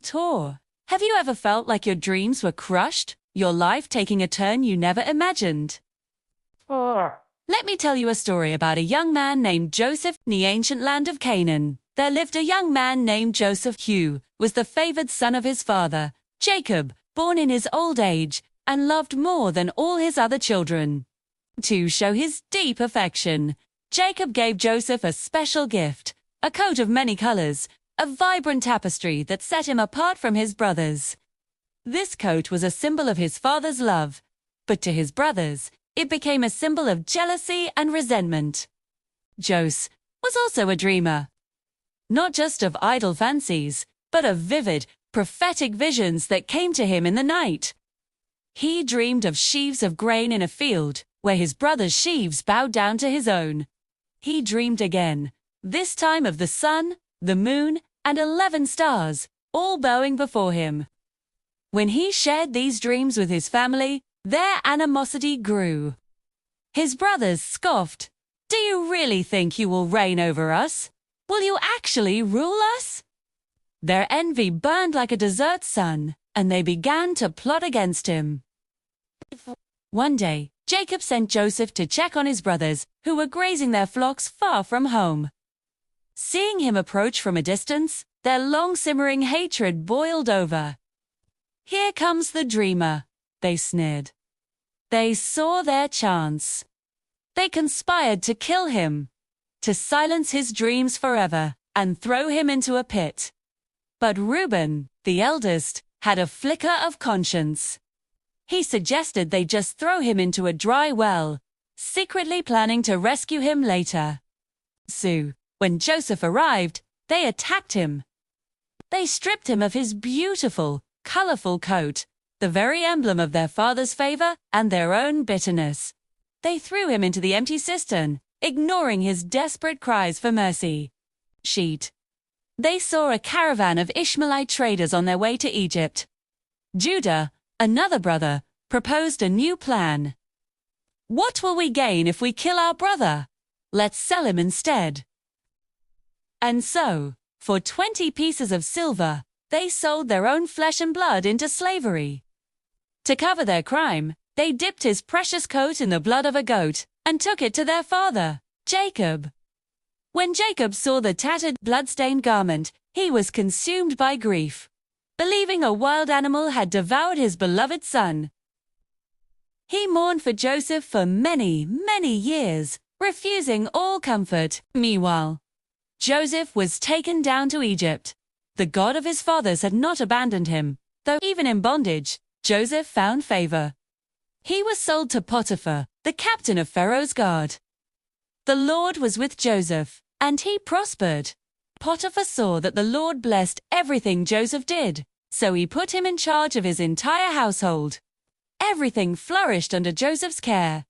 tour. Have you ever felt like your dreams were crushed, your life taking a turn you never imagined? Let me tell you a story about a young man named Joseph. In the ancient land of Canaan, there lived a young man named Joseph, who was the favored son of his father, Jacob, born in his old age, and loved more than all his other children. To show his deep affection, Jacob gave Joseph a special gift, a coat of many colors, a vibrant tapestry that set him apart from his brothers. This coat was a symbol of his father's love, but to his brothers, it became a symbol of jealousy and resentment. Joseph was also a dreamer, not just of idle fancies, but of vivid, prophetic visions that came to him in the night. He dreamed of sheaves of grain in a field, where his brothers' sheaves bowed down to his own. He dreamed again, this time of the sun, the moon, and 11 stars, all bowing before him. When he shared these dreams with his family, their animosity grew. His brothers scoffed. "Do you really think you will reign over us? Will you actually rule us?" Their envy burned like a desert sun, and they began to plot against him. One day, Jacob sent Joseph to check on his brothers, who were grazing their flocks far from home. Seeing him approach from a distance, their long-simmering hatred boiled over. "Here comes the dreamer," they sneered. They saw their chance. They conspired to kill him, to silence his dreams forever, and throw him into a pit. But Reuben, the eldest, had a flicker of conscience. He suggested they just throw him into a dry well, secretly planning to rescue him later. So, when Joseph arrived, they attacked him. They stripped him of his beautiful, colorful coat, the very emblem of their father's favor and their own bitterness. They threw him into the empty cistern, ignoring his desperate cries for mercy. They saw a caravan of Ishmaelite traders on their way to Egypt. Judah, another brother, proposed a new plan. "What will we gain if we kill our brother? Let's sell him instead." And so, for 20 pieces of silver, they sold their own flesh and blood into slavery. To cover their crime, they dipped his precious coat in the blood of a goat and took it to their father, Jacob. When Jacob saw the tattered, blood-stained garment, he was consumed by grief, believing a wild animal had devoured his beloved son. He mourned for Joseph for many, many years, refusing all comfort. Meanwhile, Joseph was taken down to Egypt. The God of his fathers had not abandoned him, though even in bondage, Joseph found favor. He was sold to Potiphar, the captain of Pharaoh's guard. The Lord was with Joseph, and he prospered. Potiphar saw that the Lord blessed everything Joseph did, so he put him in charge of his entire household. Everything flourished under Joseph's care.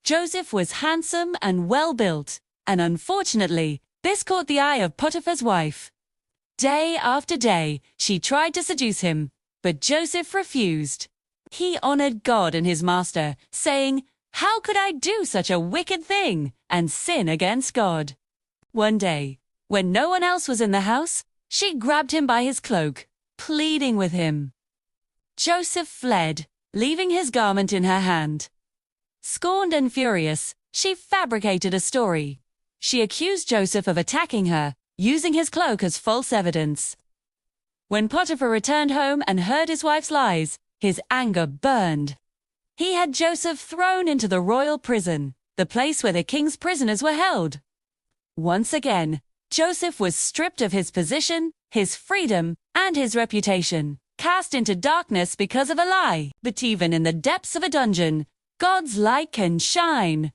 Joseph was handsome and well-built, and unfortunately, this caught the eye of Potiphar's wife. Day after day, she tried to seduce him, but Joseph refused. He honored God and his master, saying, "How could I do such a wicked thing and sin against God?" One day, when no one else was in the house, she grabbed him by his cloak, pleading with him. Joseph fled, leaving his garment in her hand. Scorned and furious, she fabricated a story. She accused Joseph of attacking her, using his cloak as false evidence. When Potiphar returned home and heard his wife's lies, his anger burned. He had Joseph thrown into the royal prison, the place where the king's prisoners were held. Once again, Joseph was stripped of his position, his freedom, and his reputation, cast into darkness because of a lie. But even in the depths of a dungeon, God's light can shine.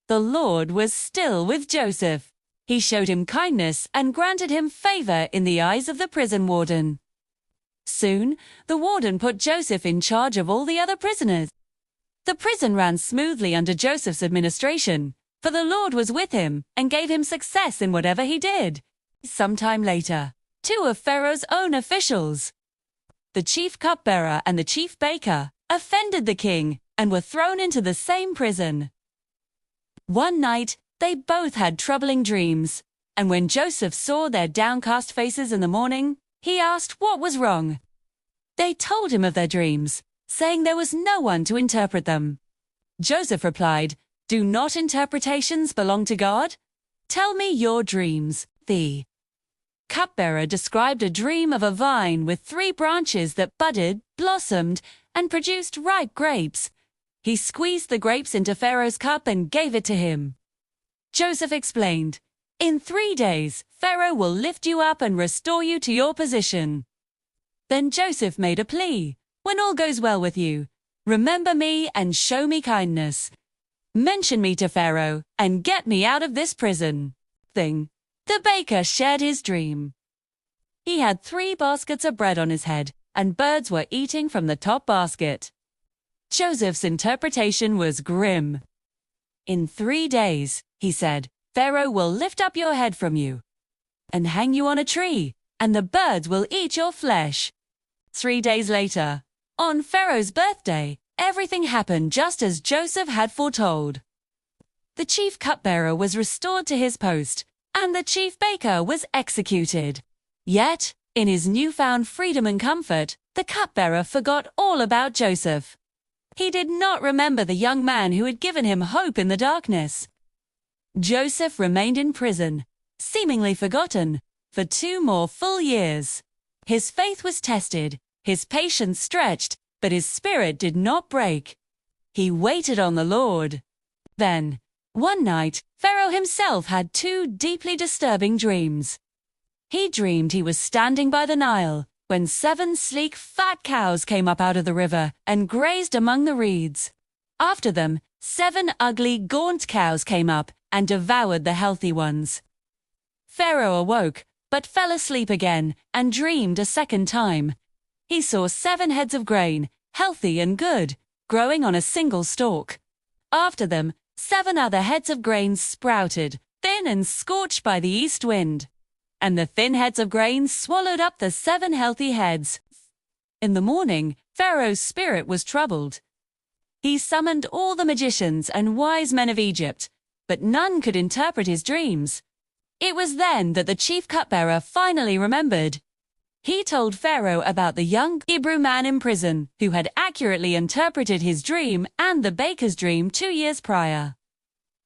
The Lord was still with Joseph. He showed him kindness and granted him favor in the eyes of the prison warden. Soon, the warden put Joseph in charge of all the other prisoners. The prison ran smoothly under Joseph's administration, for the Lord was with him and gave him success in whatever he did. Sometime later, 2 of Pharaoh's own officials, the chief cupbearer and the chief baker, offended the king and were thrown into the same prison. One night, they both had troubling dreams, and when Joseph saw their downcast faces in the morning, He asked what was wrong. They told him of their dreams, saying there was no one to interpret them. Joseph replied, "Do not interpretations belong to God? Tell me your dreams." The cupbearer described a dream of a vine with 3 branches that budded, blossomed, and produced ripe grapes. He squeezed the grapes into Pharaoh's cup and gave it to him. Joseph explained, "In 3 days, Pharaoh will lift you up and restore you to your position." Then Joseph made a plea, "When all goes well with you, remember me and show me kindness. Mention me to Pharaoh and get me out of this prison." The baker shared his dream. He had 3 baskets of bread on his head, and birds were eating from the top basket. Joseph's interpretation was grim. "In 3 days," he said, "Pharaoh will lift up your head from you and hang you on a tree, and the birds will eat your flesh." 3 days later, on Pharaoh's birthday, everything happened just as Joseph had foretold. The chief cupbearer was restored to his post, and the chief baker was executed. Yet, in his newfound freedom and comfort, the cupbearer forgot all about Joseph. He did not remember the young man who had given him hope in the darkness. Joseph remained in prison, seemingly forgotten, for 2 more full years. His faith was tested, his patience stretched, but his spirit did not break. He waited on the Lord. Then, one night, Pharaoh himself had 2 deeply disturbing dreams. He dreamed he was standing by the Nile when 7 sleek, fat cows came up out of the river and grazed among the reeds. After them, 7 ugly, gaunt cows came up and devoured the healthy ones. Pharaoh awoke, but fell asleep again and dreamed a second time. He saw 7 heads of grain, healthy and good, growing on a single stalk. After them, 7 other heads of grain sprouted, thin and scorched by the east wind. And the thin heads of grain swallowed up the 7 healthy heads. In the morning, Pharaoh's spirit was troubled. He summoned all the magicians and wise men of Egypt, but none could interpret his dreams. It was then that the chief cupbearer finally remembered. He told Pharaoh about the young Hebrew man in prison who had accurately interpreted his dream and the baker's dream 2 years prior.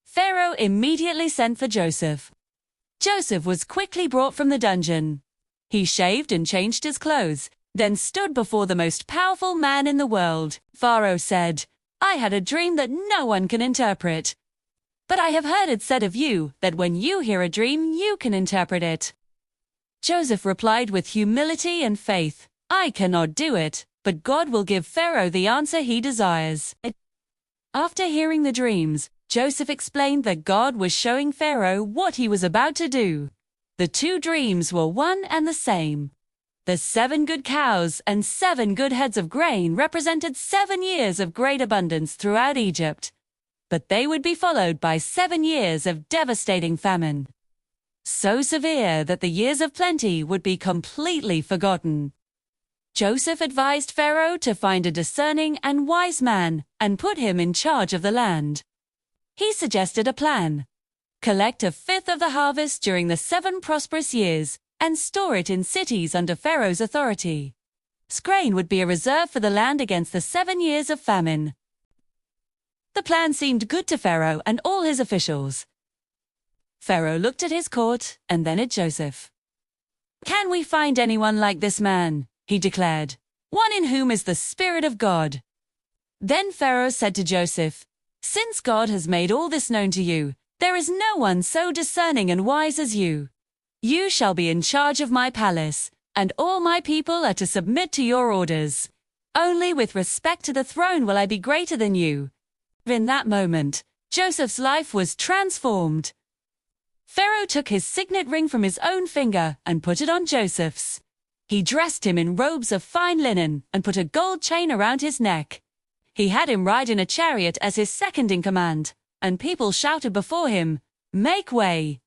Pharaoh immediately sent for Joseph. Joseph was quickly brought from the dungeon. He shaved and changed his clothes, then stood before the most powerful man in the world. Pharaoh said, "I had a dream that no one can interpret. But I have heard it said of you that when you hear a dream, you can interpret it." Joseph replied with humility and faith, "I cannot do it, but God will give Pharaoh the answer he desires." After hearing the dreams, Joseph explained that God was showing Pharaoh what he was about to do. The 2 dreams were one and the same. The 7 good cows and 7 good heads of grain represented 7 years of great abundance throughout Egypt. But they would be followed by 7 years of devastating famine, so severe that the years of plenty would be completely forgotten. Joseph advised Pharaoh to find a discerning and wise man and put him in charge of the land. He suggested a plan: collect 1/5 of the harvest during the 7 prosperous years and store it in cities under Pharaoh's authority. Grain would be a reserve for the land against the 7 years of famine. The plan seemed good to Pharaoh and all his officials. Pharaoh looked at his court and then at Joseph. "Can we find anyone like this man?" he declared, "one in whom is the Spirit of God." Then Pharaoh said to Joseph, "Since God has made all this known to you, there is no one so discerning and wise as you. You shall be in charge of my palace, and all my people are to submit to your orders. Only with respect to the throne will I be greater than you." In that moment, Joseph's life was transformed. Pharaoh took his signet ring from his own finger and put it on Joseph's. He dressed him in robes of fine linen and put a gold chain around his neck. He had him ride in a chariot as his second in command, and people shouted before him, "Make way!"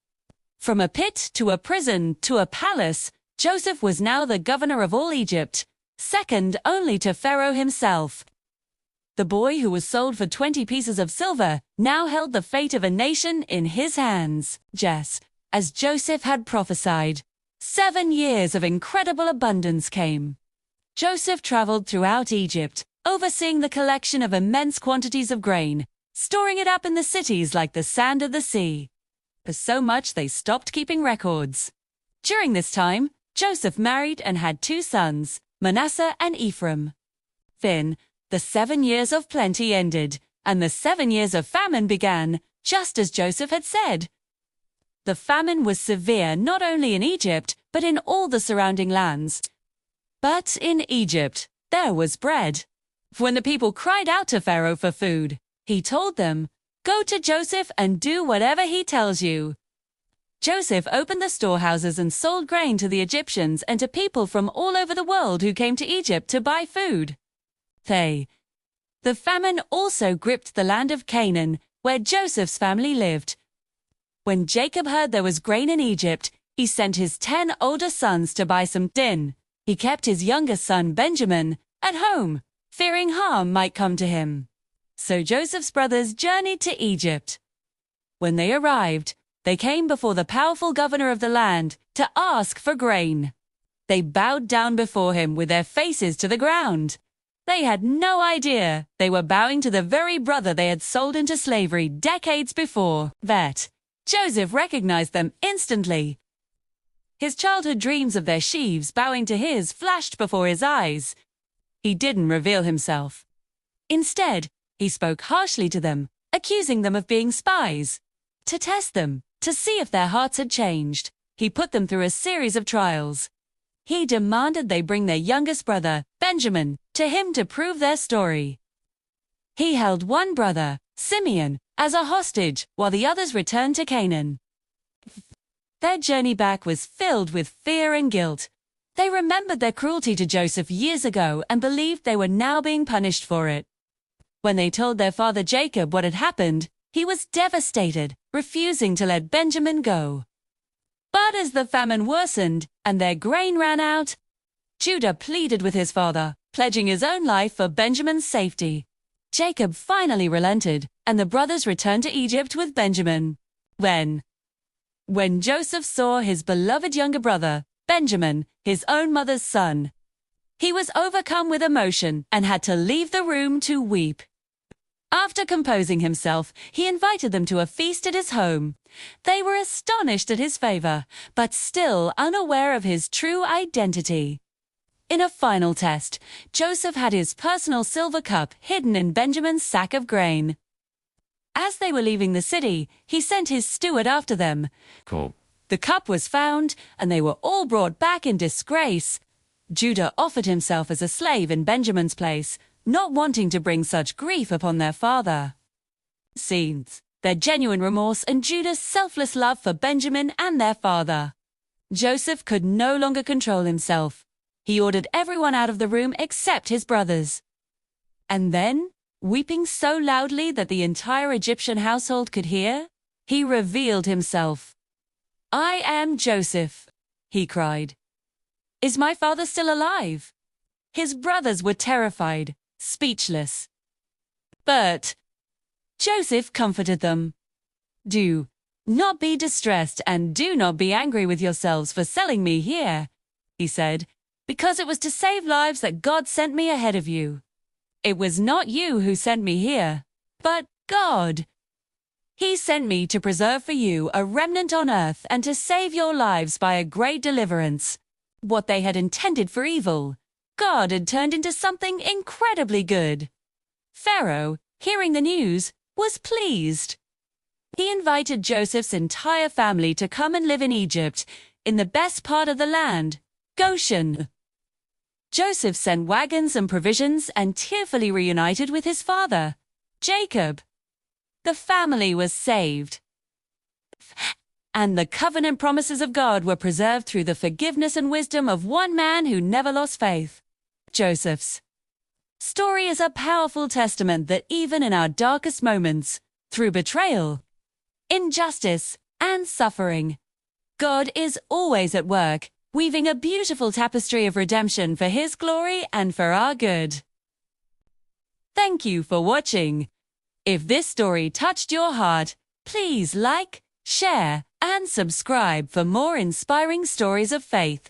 From a pit to a prison to a palace, Joseph was now the governor of all Egypt, second only to Pharaoh himself. The boy who was sold for 20 pieces of silver now held the fate of a nation in his hands. Just as Joseph had prophesied, 7 years of incredible abundance came. Joseph traveled throughout Egypt, overseeing the collection of immense quantities of grain, storing it up in the cities like the sand of the sea. For so much they stopped keeping records. During this time, Joseph married and had 2 sons, Manasseh and Ephraim. Then, the 7 years of plenty ended, and the 7 years of famine began, just as Joseph had said. The famine was severe not only in Egypt, but in all the surrounding lands. But in Egypt, there was bread. When the people cried out to Pharaoh for food, he told them, "Go to Joseph and do whatever he tells you." Joseph opened the storehouses and sold grain to the Egyptians and to people from all over the world who came to Egypt to buy food. The famine also gripped the land of Canaan, where Joseph's family lived. When Jacob heard there was grain in Egypt, he sent his 10 older sons to buy some din. He kept his youngest son, Benjamin, at home, fearing harm might come to him. So Joseph's brothers journeyed to Egypt. When they arrived, they came before the powerful governor of the land to ask for grain. They bowed down before him with their faces to the ground. They had no idea they were bowing to the very brother they had sold into slavery decades before. But Joseph recognized them instantly. His childhood dreams of their sheaves bowing to his flashed before his eyes. He didn't reveal himself. Instead, he spoke harshly to them, accusing them of being spies. To test them, to see if their hearts had changed, he put them through a series of trials. He demanded they bring their youngest brother, Benjamin, to him to prove their story. He held one brother, Simeon, as a hostage while the others returned to Canaan. Their journey back was filled with fear and guilt. They remembered their cruelty to Joseph years ago and believed they were now being punished for it. When they told their father Jacob what had happened, he was devastated, refusing to let Benjamin go. But as the famine worsened and their grain ran out, Judah pleaded with his father, pledging his own life for Benjamin's safety. Jacob finally relented, and the brothers returned to Egypt with Benjamin. When Joseph saw his beloved younger brother, Benjamin, his own mother's son, he was overcome with emotion and had to leave the room to weep. After composing himself, he invited them to a feast at his home. They were astonished at his favor, but still unaware of his true identity. In a final test, Joseph had his personal silver cup hidden in Benjamin's sack of grain. As they were leaving the city, he sent his steward after them. Cool. The cup was found, and they were all brought back in disgrace. Judah offered himself as a slave in Benjamin's place, not wanting to bring such grief upon their father. Scenes, their genuine remorse and Judah's selfless love for Benjamin and their father. Joseph could no longer control himself. He ordered everyone out of the room except his brothers. And then, weeping so loudly that the entire Egyptian household could hear, he revealed himself. "I am Joseph," he cried. "Is my father still alive?" His brothers were terrified, speechless. But Joseph comforted them. "Do not be distressed and do not be angry with yourselves for selling me here," he said, "because it was to save lives that God sent me ahead of you. It was not you who sent me here, but God. He sent me to preserve for you a remnant on earth and to save your lives by a great deliverance. What they had intended for evil, God had turned into something incredibly good." Pharaoh, hearing the news, was pleased. He invited Joseph's entire family to come and live in Egypt, in the best part of the land, Goshen. Joseph sent wagons and provisions and tearfully reunited with his father, Jacob. The family was saved. And the covenant promises of God were preserved through the forgiveness and wisdom of one man who never lost faith, Joseph's. Story is a powerful testament that even in our darkest moments, through betrayal, injustice, and suffering, God is always at work, weaving a beautiful tapestry of redemption for His glory and for our good. Thank you for watching. If this story touched your heart, please like, share, and subscribe for more inspiring stories of faith.